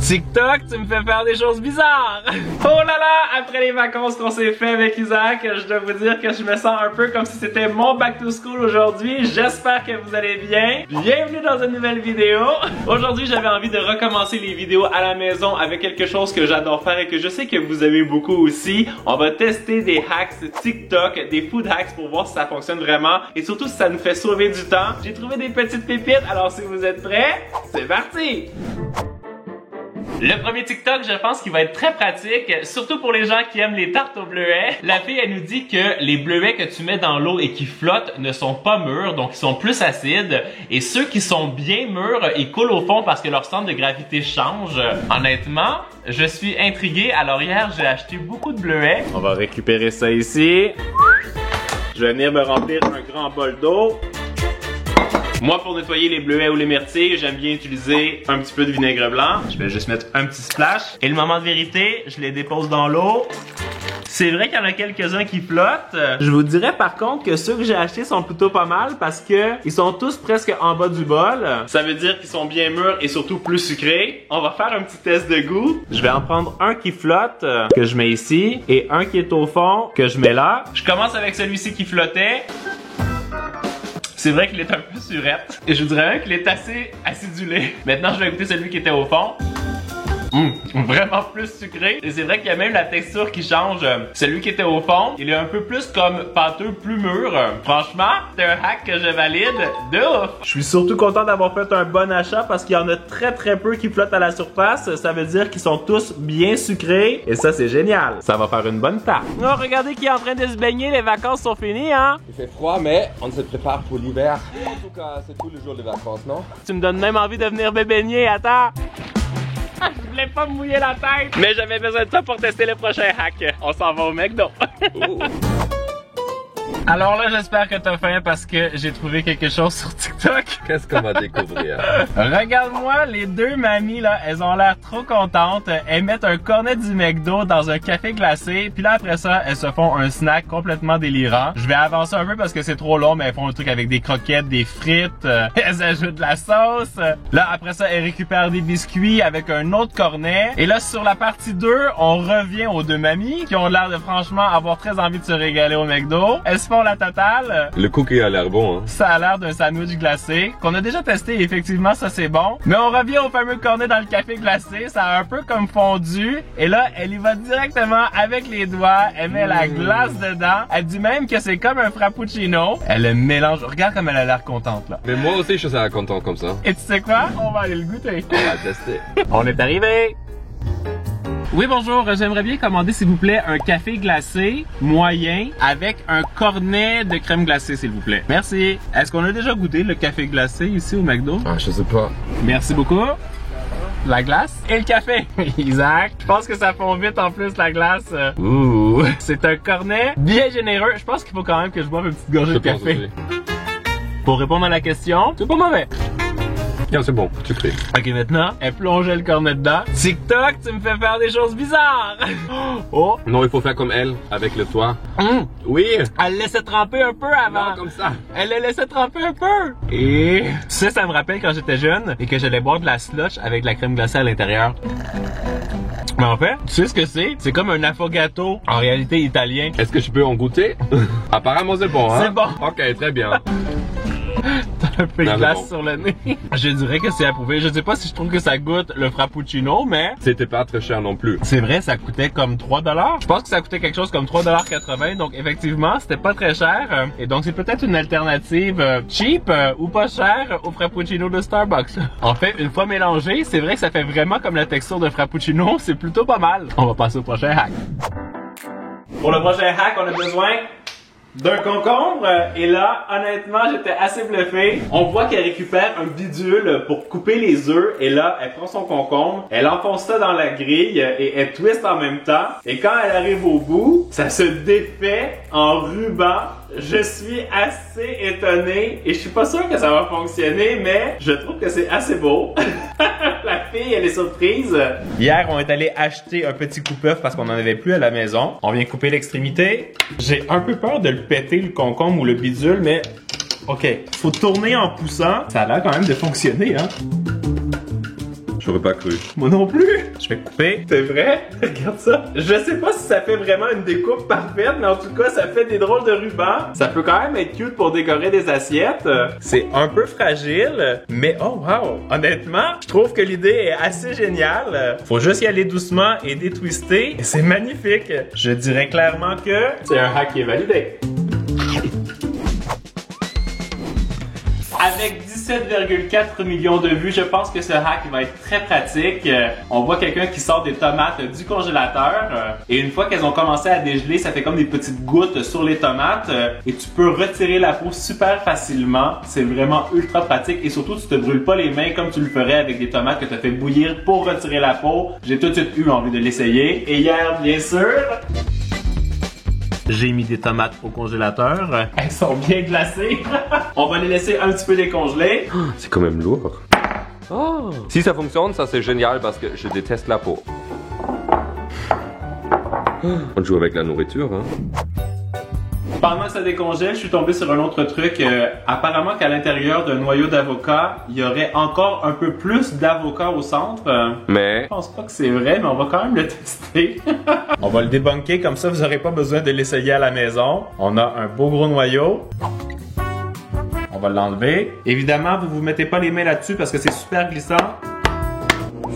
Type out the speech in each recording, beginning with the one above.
TikTok, tu me fais faire des choses bizarres. Oh là là, après les vacances qu'on s'est fait avec Isaac, je dois vous dire que je me sens un peu comme si c'était mon back to school aujourd'hui. J'espère que vous allez bien. Bienvenue dans une nouvelle vidéo. Aujourd'hui, j'avais envie de recommencer les vidéos à la maison avec quelque chose que j'adore faire et que je sais que vous aimez beaucoup aussi. On va tester des hacks TikTok, des food hacks pour voir si ça fonctionne vraiment et surtout si ça nous fait sauver du temps. J'ai trouvé des petites pépites, alors si vous êtes prêts, c'est parti! Le premier TikTok, je pense qu'il va être très pratique, surtout pour les gens qui aiment les tartes aux bleuets. La fille, elle nous dit que les bleuets que tu mets dans l'eau et qui flottent ne sont pas mûrs, donc ils sont plus acides. Et ceux qui sont bien mûrs, ils coulent au fond parce que leur centre de gravité change. Honnêtement, je suis intrigué. Alors hier, j'ai acheté beaucoup de bleuets. On va récupérer ça ici. Je vais venir me remplir un grand bol d'eau. Moi, pour nettoyer les bleuets ou les myrtilles, j'aime bien utiliser un petit peu de vinaigre blanc. Je vais juste mettre un petit splash. Et le moment de vérité, je les dépose dans l'eau. C'est vrai qu'il y en a quelques-uns qui flottent. Je vous dirais par contre que ceux que j'ai achetés sont plutôt pas mal parce que ils sont tous presque en bas du bol. Ça veut dire qu'ils sont bien mûrs et surtout plus sucrés. On va faire un petit test de goût. Je vais en prendre un qui flotte, que je mets ici, et un qui est au fond, que je mets là. Je commence avec celui-ci qui flottait. C'est vrai qu'il est un peu surette. Et je vous dirais même qu'il est assez acidulé. Maintenant, je vais goûter celui qui était au fond. Vraiment plus sucré. Et c'est vrai qu'il y a même la texture qui change. Celui qui était au fond, il est un peu plus comme pâteux, plus mûr. Franchement, c'est un hack que je valide de ouf. Je suis surtout content d'avoir fait un bon achat parce qu'il y en a très peu qui flottent à la surface. Ça veut dire qu'ils sont tous bien sucrés. Et ça, c'est génial. Ça va faire une bonne tarte. Oh, regardez qui est en train de se baigner. Les vacances sont finies, hein? Il fait froid, mais on se prépare pour l'hiver. En tout cas, c'est tous les jours de vacances, non? Tu me donnes même envie de venir me baigner. Attends. Je voulais pas me mouiller la tête, mais j'avais besoin de ça pour tester le prochain hack. On s'en va au McDo. Alors là, j'espère que t'as faim parce que j'ai trouvé quelque chose sur TikTok. Qu'est-ce qu'on va découvrir? Regarde-moi, les deux mamies là, elles ont l'air trop contentes. Elles mettent un cornet du McDo dans un café glacé, puis là après ça, elles se font un snack complètement délirant. Je vais avancer un peu parce que c'est trop long, mais elles font un truc avec des croquettes, des frites, elles ajoutent de la sauce. Là après ça, elles récupèrent des biscuits avec un autre cornet. Et là sur la partie 2, on revient aux deux mamies qui ont l'air de franchement avoir très envie de se régaler au McDo. Elles se font la totale. Le cookie a l'air bon, hein? Ça a l'air d'un sandwich glacé qu'on a déjà testé et effectivement ça c'est bon. Mais on revient au fameux cornet dans le café glacé, ça a un peu comme fondu et là elle y va directement avec les doigts, elle met la glace dedans, elle dit même que c'est comme un frappuccino. Elle le mélange, regarde comme elle a l'air contente là. Mais moi aussi je suis content comme ça. Et tu sais quoi? On va aller le goûter. On va tester. On est arrivé! Oui, bonjour. J'aimerais bien commander, s'il vous plaît, un café glacé moyen avec un cornet de crème glacée, s'il vous plaît. Merci. Est-ce qu'on a déjà goûté le café glacé ici au McDo? Ah, je sais pas. Merci beaucoup. La glace et le café. Isaac, je pense que ça fond vite en plus la glace. Ouh. C'est un cornet bien généreux. Je pense qu'il faut quand même que je boive une petite gorgée de café. Pour répondre à la question, c'est pas mauvais. Non, c'est bon, tu crées. Ok, maintenant, elle plongeait le cornet dedans. TikTok, tu me fais faire des choses bizarres. Oh. Non, il faut faire comme elle, avec le toit. Oui. Elle laissait tremper un peu avant. Non, comme ça. Elle le laissait tremper un peu. Et tu sais, ça me rappelle quand j'étais jeune et que j'allais boire de la slush avec de la crème glacée à l'intérieur. Mais en fait, tu sais ce que c'est? C'est comme un affogato, en réalité italien. Est-ce que je peux en goûter? Apparemment, c'est bon, hein? C'est bon. Ok, très bien. T'as un peu de glace sur le nez. Je dirais que c'est approuvé. Je sais pas si je trouve que ça goûte le frappuccino, mais... C'était pas très cher non plus. C'est vrai, ça coûtait comme 3 $. Je pense que ça coûtait quelque chose comme 3,80 $. Donc effectivement, c'était pas très cher. Et donc c'est peut-être une alternative cheap ou pas chère au frappuccino de Starbucks. En fait, une fois mélangé, c'est vrai que ça fait vraiment comme la texture de frappuccino. C'est plutôt pas mal. On va passer au prochain hack. Pour le prochain hack, on a besoin d'un concombre, et là, honnêtement, j'étais assez bluffé. On voit qu'elle récupère un bidule pour couper les œufs, et là, elle prend son concombre, elle enfonce ça dans la grille, et elle twiste en même temps. Et quand elle arrive au bout, ça se défait en ruban. Je suis assez étonné, et je suis pas sûr que ça va fonctionner, mais je trouve que c'est assez beau. La fille, elle est surprise. Hier, on est allé acheter un petit coupe-œuf parce qu'on en avait plus à la maison. On vient couper l'extrémité. J'ai un peu peur de le péter, le concombre ou le bidule, mais ok. Faut tourner en poussant. Ça a l'air quand même de fonctionner, hein. J'aurais pas cru. Moi non plus. Je vais couper. C'est vrai? Regarde ça. Je sais pas si ça fait vraiment une découpe parfaite, mais en tout cas, ça fait des drôles de rubans. Ça peut quand même être cute pour décorer des assiettes. C'est un peu fragile, mais oh wow! Honnêtement, je trouve que l'idée est assez géniale. Faut juste y aller doucement et détwister. Et c'est magnifique. Je dirais clairement que c'est un hack qui est validé. Avec 17,4 millions de vues, je pense que ce hack va être très pratique. On voit quelqu'un qui sort des tomates du congélateur et une fois qu'elles ont commencé à dégeler, ça fait comme des petites gouttes sur les tomates et tu peux retirer la peau super facilement. C'est vraiment ultra pratique et surtout tu te brûles pas les mains comme tu le ferais avec des tomates que tu as fait bouillir pour retirer la peau. J'ai tout de suite eu envie de l'essayer et hier, bien sûr, j'ai mis des tomates au congélateur. Elles sont bien glacées. On va les laisser un petit peu décongeler. C'est quand même lourd. Oh. Si ça fonctionne, ça c'est génial parce que je déteste la peau. On joue avec la nourriture, hein. Pendant que ça décongèle, je suis tombé sur un autre truc. Apparemment qu'à l'intérieur d'un noyau d'avocat, il y aurait encore un peu plus d'avocat au centre. Mais je pense pas que c'est vrai, mais on va quand même le tester. On va le débunker, comme ça vous n'aurez pas besoin de l'essayer à la maison. On a un beau gros noyau. On va l'enlever. Évidemment, vous mettez pas les mains là-dessus parce que c'est super glissant.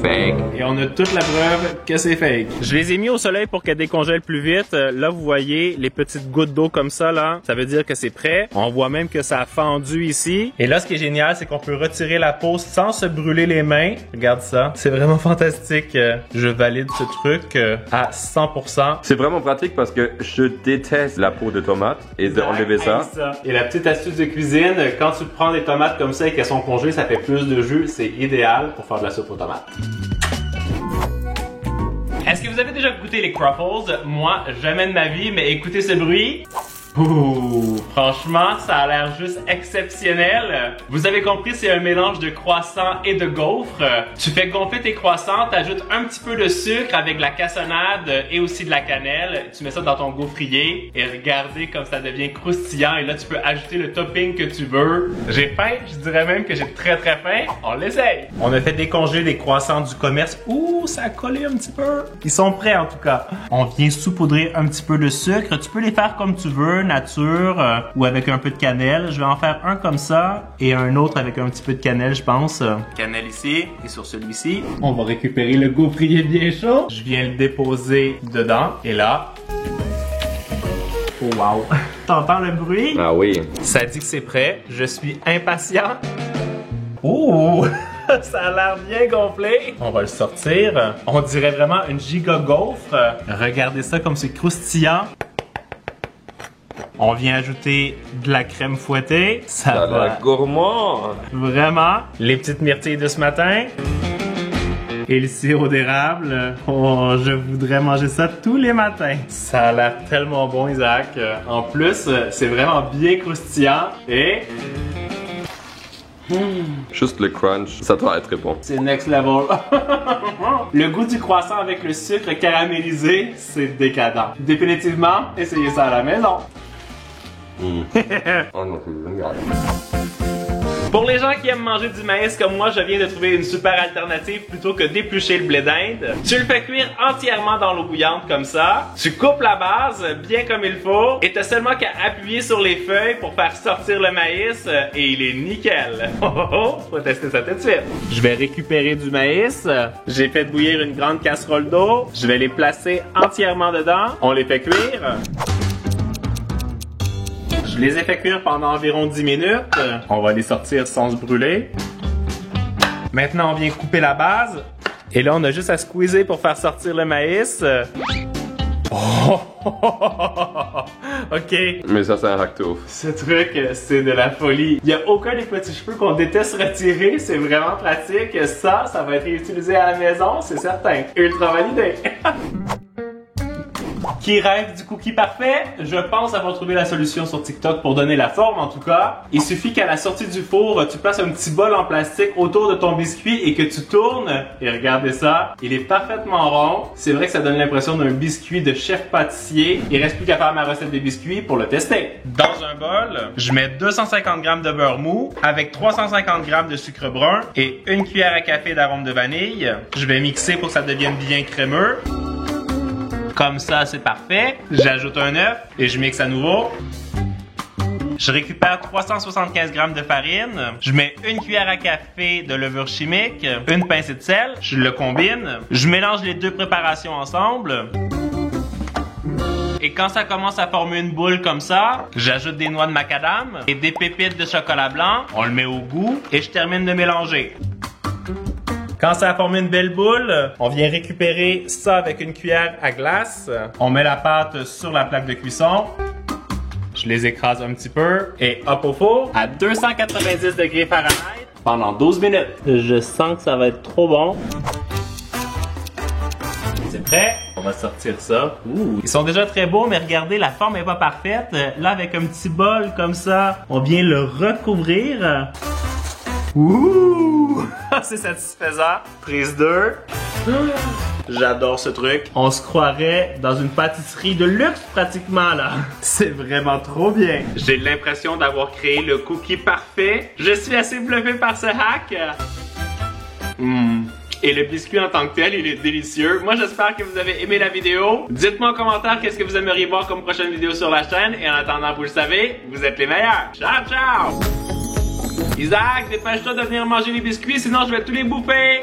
Fake. Et on a toute la preuve que c'est fake. Je les ai mis au soleil pour qu'elles décongèlent plus vite. Là, vous voyez les petites gouttes d'eau comme ça, là. Ça veut dire que c'est prêt. On voit même que ça a fendu ici. Et là, ce qui est génial, c'est qu'on peut retirer la peau sans se brûler les mains. Regarde ça. C'est vraiment fantastique. Je valide ce truc à 100%. c'est vraiment pratique parce que je déteste la peau de tomate et d'enlever ça. Et la petite astuce de cuisine, quand tu prends des tomates comme ça et qu'elles sont congelées, ça fait plus de jus. C'est idéal pour faire de la soupe aux tomates. Est-ce que vous avez déjà goûté les Croffles? Moi, jamais de ma vie, mais écoutez ce bruit. Ouh, franchement, ça a l'air juste exceptionnel. Vous avez compris, c'est un mélange de croissants et de gaufres. Tu fais gonfler tes croissants, t'ajoutes un petit peu de sucre avec de la cassonade et aussi de la cannelle. Tu mets ça dans ton gaufrier et regardez comme ça devient croustillant. Et là, tu peux ajouter le topping que tu veux. J'ai faim, je dirais même que j'ai très très faim. On l'essaye. On a fait décongeler les croissants du commerce. Ouh, ça a collé un petit peu. Ils sont prêts en tout cas. On vient saupoudrer un petit peu de sucre. Tu peux les faire comme tu veux. Nature ou avec un peu de cannelle. Je vais en faire un comme ça et un autre avec un petit peu de cannelle, je pense. Cannelle ici et sur celui-ci. On va récupérer le gaufrier bien chaud. Je viens le déposer dedans et là. Oh wow! T'entends le bruit? Ah oui. Ça dit que c'est prêt. Je suis impatient. Oh! Ça a l'air bien gonflé. On va le sortir. On dirait vraiment une giga gaufre. Regardez ça comme c'est croustillant. On vient ajouter de la crème fouettée. Ça va. La gourmand. Vraiment. Les petites myrtilles de ce matin. Et le sirop d'érable. Oh, je voudrais manger ça tous les matins. Ça a l'air tellement bon, Isaac. En plus, c'est vraiment bien croustillant. Et... Juste le crunch, ça doit être bon. c'est next level. Le goût du croissant avec le sucre caramélisé, c'est décadent. Définitivement, essayez ça à la maison. Oh non, c'est génial. Pour les gens qui aiment manger du maïs comme moi, je viens de trouver une super alternative plutôt que d'éplucher le blé d'Inde. Tu le fais cuire entièrement dans l'eau bouillante comme ça. Tu coupes la base bien comme il faut et t'as seulement qu'à appuyer sur les feuilles pour faire sortir le maïs et il est nickel. Oh oh oh, faut tester ça tout de suite. Je vais récupérer du maïs. J'ai fait bouillir une grande casserole d'eau. Je vais les placer entièrement dedans. On les fait cuire. Je les ai fait cuire pendant environ 10 minutes. On va les sortir sans se brûler. Maintenant, on vient couper la base. Et là, on a juste à squeezer pour faire sortir le maïs. Oh! OK. Mais ça, c'est un racto. Ce truc, c'est de la folie. Il n'y a aucun des petits cheveux qu'on déteste retirer. C'est vraiment pratique. Ça va être utilisé à la maison, c'est certain. Ultra validé. Qui rêve du cookie parfait? Je pense avoir trouvé la solution sur TikTok pour donner la forme en tout cas. Il suffit qu'à la sortie du four, tu places un petit bol en plastique autour de ton biscuit et que tu tournes. Et regardez ça, il est parfaitement rond. C'est vrai que ça donne l'impression d'un biscuit de chef pâtissier. Il reste plus qu'à faire ma recette des biscuits pour le tester. Dans un bol, je mets 250 g de beurre mou avec 350 g de sucre brun et une cuillère à café d'arôme de vanille. Je vais mixer pour que ça devienne bien crémeux. Comme ça, c'est parfait. J'ajoute un œuf et je mixe à nouveau. Je récupère 375 g de farine. Je mets une cuillère à café de levure chimique, une pincée de sel. Je le combine. Je mélange les deux préparations ensemble. Et quand ça commence à former une boule comme ça, j'ajoute des noix de macadam et des pépites de chocolat blanc. On le met au goût et je termine de mélanger. Quand ça a formé une belle boule, on vient récupérer ça avec une cuillère à glace. On met la pâte sur la plaque de cuisson. Je les écrase un petit peu et hop au four à 290 degrés Fahrenheit pendant 12 minutes. Je sens que ça va être trop bon. C'est prêt? On va sortir ça. Ouh. Ils sont déjà très beaux, mais regardez, la forme n'est pas parfaite. Là, avec un petit bol comme ça, on vient le recouvrir. Ouh! C'est satisfaisant. Prise 2. J'adore ce truc. On se croirait dans une pâtisserie de luxe pratiquement là. C'est vraiment trop bien. J'ai l'impression d'avoir créé le cookie parfait. Je suis assez bluffé par ce hack. Et le biscuit en tant que tel, il est délicieux. Moi, j'espère que vous avez aimé la vidéo. Dites-moi en commentaire qu'est-ce que vous aimeriez voir comme prochaine vidéo sur la chaîne. Et en attendant, vous le savez, vous êtes les meilleurs. Ciao, ciao! Isaac, dépêche-toi de venir manger les biscuits, sinon je vais tous les bouffer!